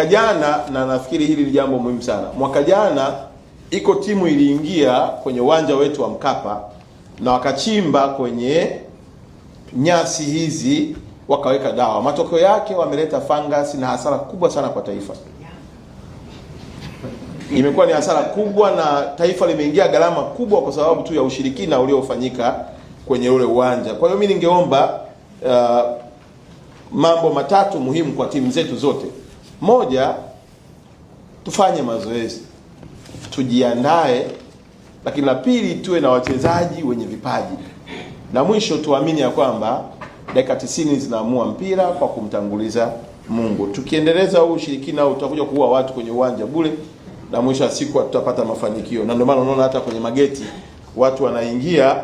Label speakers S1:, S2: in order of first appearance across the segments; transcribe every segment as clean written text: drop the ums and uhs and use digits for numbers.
S1: Mwaka jana, na nafikiri hili ni jambo muhimu sana, mwaka jana iko timu iliingia kwenye uwanja wetu wa Mkapa na wakachimba kwenye nyasi hizi wakaweka dawa. Matokeo yake wameleta fungus na hasara kubwa sana kwa taifa. Imekuwa ni hasara kubwa na taifa limeingia gharama kubwa kwa sababu tu ya ushirikina uliofanyika kwenye ule uwanja. Kwa hiyo mimi ningeomba mambo matatu muhimu kwa timu zetu zote. Moja, tufanye mazoezi, tujiandae, lakini la pili tuwe na wachezaji wenye vipaji. Na mwisho tuamini ya kwamba dakika 90 zinaamua mpira kwa kumtanguliza Mungu. Tukiendeleza huu ushirikina utakuja kuua watu kwenye uwanja bure na mwisho wa siku tutapata mafanikio. Na ndio maana unaona hata kwenye mageti watu wanaingia,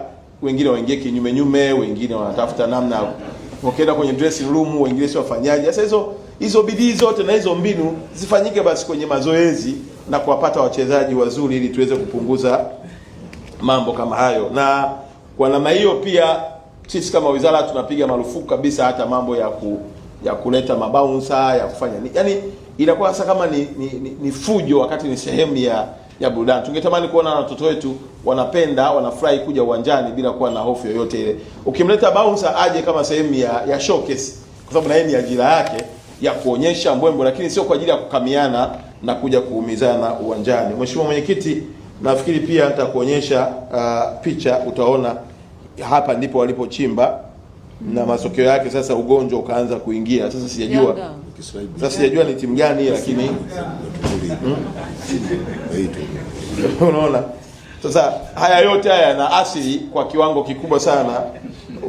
S1: wengine waingie kinyume nyume, wengine wanatafuta namna wakienda kwenye dressing room, wengine sio wafanyaji. Sasa hizo bidii zote na hizo mbinu zifanyike basi kwenye mazoezi na kuwapata wachezaji wazuri ili tuweze kupunguza mambo kama hayo. Na kwa namna hiyo pia sisi kama wizara tunapiga marufuku kabisa hata mambo ya kuleta mabouncer, ya kufanya yani inakuwa sasa kama ni fujo wakati ni sehemu ya burudani. Tungetamani kuona watoto wetu wanafurahi kuja uwanjani bila kuwa na hofu yoyote ile. Ukimleta bouncer aje kama sehemu ya showcase, kwa sababu na yeye ni ajira yake ya kuonyesha mbwembo, lakini sio kwa ajili ya kukamiana na kuja kuumizana uwanjani. Mheshimiwa Mwenyekiti, nafikiri pia nitakuonyesha picha, utaona hapa ndipo walipochimba na matokeo yake sasa ugonjwa ukaanza kuingia. Sasa sijajua ni timu gani, lakini unaona sasa haya yote haya na asili kwa kiwango kikubwa sana.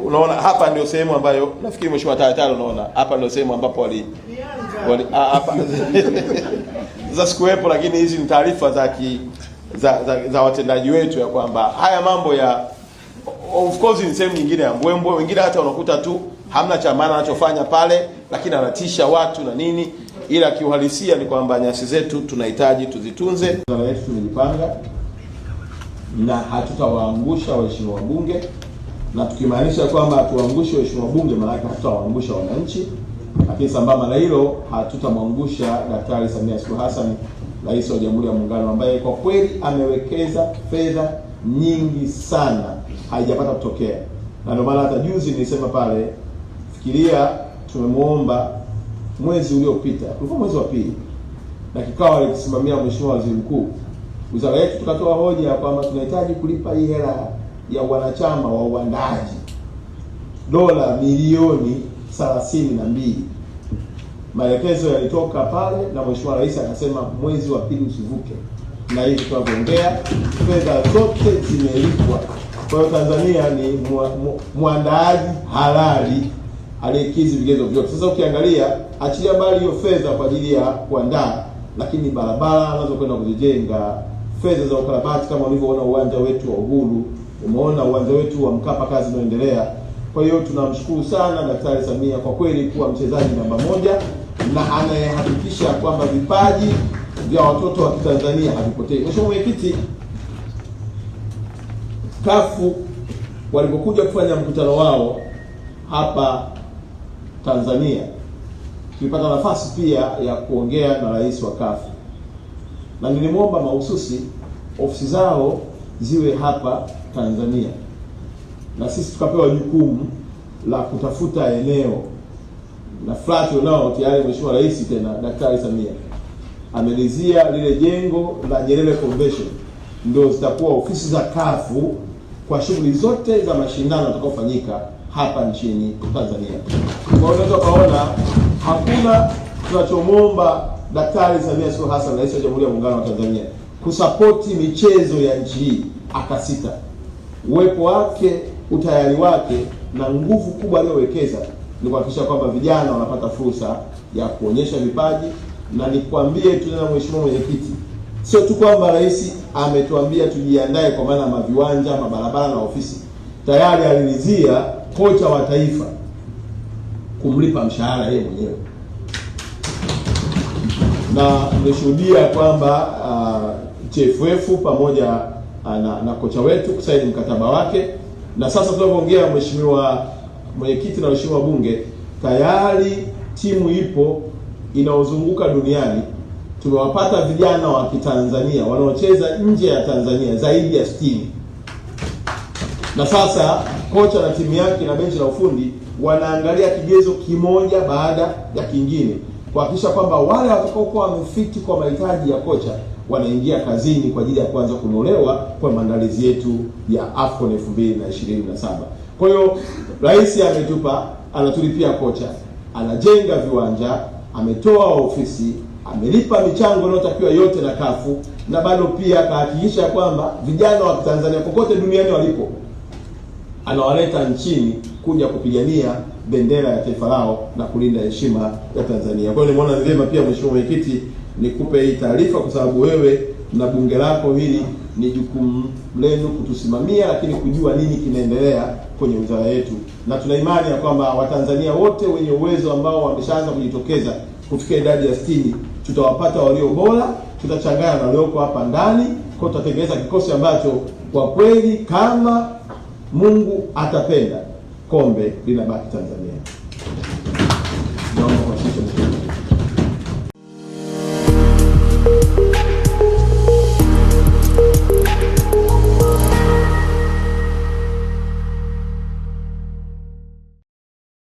S1: Unaona hapa ndio sehemu ambayo nafikiri Mheshimiwa Tayataro, unaona hapa ndio sehemu ambapo hapa sasa sikuwepo, lakini hizi ni taarifa za watendaji wetu ya kwamba haya mambo ya of course ni sehemu nyingine ya mbwembwe. Wengine hata unakuta tu hamna cha maana anachofanya pale, lakini anatisha watu na nini, ila kiuhalisia ni kwamba nyasi zetu tunahitaji tuzitunze. Wizara yetu tumejipanga na hatutawaangusha waheshimiwa wabunge, na tukimaanisha kwamba hatuwaangushe waheshimiwa wabunge maana hatutawaangusha wananchi. Lakini sambamba na hilo hatutamwangusha Daktari Samia Suluhu Hassan, Rais wa Jamhuri ya Muungano, ambaye kwa kweli amewekeza fedha nyingi sana haijapata kutokea. Na ndio maana hata juzi nilisema pale, fikiria tumemuomba mwezi uliopita, ulikuwa mwezi wa pili, na kikao alikisimamia Mheshimiwa Waziri Mkuu, wizara yetu tukatoa hoja kwamba tunahitaji kulipa hii hela ya wanachama wa uandaaji dola milioni 32. Maelekezo yalitoka pale na Mheshimiwa Rais akasema mwezi wa pili usivuke, na hivi tunavyoongea fedha zote zimelipwa. Kwa hiyo Tanzania ni muandaaji halali aliyekidhi vigezo vyote. Sasa ukiangalia, achilia mbali hiyo fedha kwa ajili ya kuandaa, lakini barabara anazokwenda kuzijenga, fedha za ukarabati kama ulivyoona uwanja wetu wa Uhuru, umeona uwanja wetu wa Mkapa, kazi inaendelea. Kwa hiyo tunamshukuru sana Daktari Samia kwa kweli kuwa mchezaji namba moja na anayehakikisha kwamba vipaji vya watoto wa Tanzania havipotei. Mheshimiwa Mwenyekiti, kafu walipokuja kufanya mkutano wao hapa Tanzania, tulipata nafasi pia ya kuongea na rais wa kafu, na nilimwomba mahususi ofisi zao ziwe hapa Tanzania, na sisi tukapewa jukumu la kutafuta eneo na flat nao tayari Mheshimiwa Rais tena Daktari Samia amelizia lile jengo la Nyerere Convention, ndio zitakuwa ofisi za kafu kwa shughuli zote za mashindano yatakayofanyika hapa nchini Tanzania. Kwa hiyo unaweza kuona hakuna tunachomomba Daktari Samia Suluhu Hassan, Rais wa Jamhuri ya Muungano wa Tanzania, kusapoti michezo ya nchi hii akasita. Uwepo wake, utayari wake na nguvu kubwa aliyowekeza ni kuhakikisha kwamba vijana wanapata fursa ya kuonyesha vipaji. Na nikwambie tu na Mheshimiwa Mwenyekiti, sio tu kwamba rais ametuambia tujiandae kwa maana maviwanja, mabarabara na ofisi, tayari aliridhia kocha wa taifa kumlipa mshahara yeye mwenyewe, na tumeshuhudia kwamba TFF pamoja na kocha wetu kusaini mkataba wake, na sasa tunapoongea Mheshimiwa Mwenyekiti na Mheshimiwa Bunge, tayari timu ipo inayozunguka duniani tumewapata vijana wa Kitanzania wanaocheza nje ya Tanzania zaidi ya 60. Na sasa kocha na timu yake na benchi la ufundi wanaangalia kigezo kimoja baada ya kingine kuhakikisha kwamba wale watakaokuwa wamefiti kwa mahitaji ya kocha wanaingia kazini kwa ajili ya kuanza kunolewa kwa maandalizi yetu ya AFCON 2027. Kwa hiyo rais anatulipia kocha, anajenga viwanja, ametoa ofisi, amelipa michango inayotakiwa yote na kafu, na bado pia akahakikisha kwamba vijana wa Tanzania kokote duniani walipo anawaleta nchini kuja kupigania bendera ya taifa lao na kulinda heshima ya Tanzania. Kwa hiyo nimeona vyema pia, Mheshimiwa Mwenyekiti, nikupe hii taarifa kwa sababu wewe na bunge lako hili ni jukumu lenu kutusimamia, lakini kujua nini kinaendelea kwenye wizara yetu, na tuna imani ya kwamba Watanzania wote wenye uwezo ambao wameshaanza kujitokeza kufikia idadi ya 60 tutawapata walio bora, tutachanganya na walioko hapa ndani, kwa tutatengeneza kikosi ambacho kwa kweli kama Mungu atapenda kombe linabaki Tanzania. Naomba kwa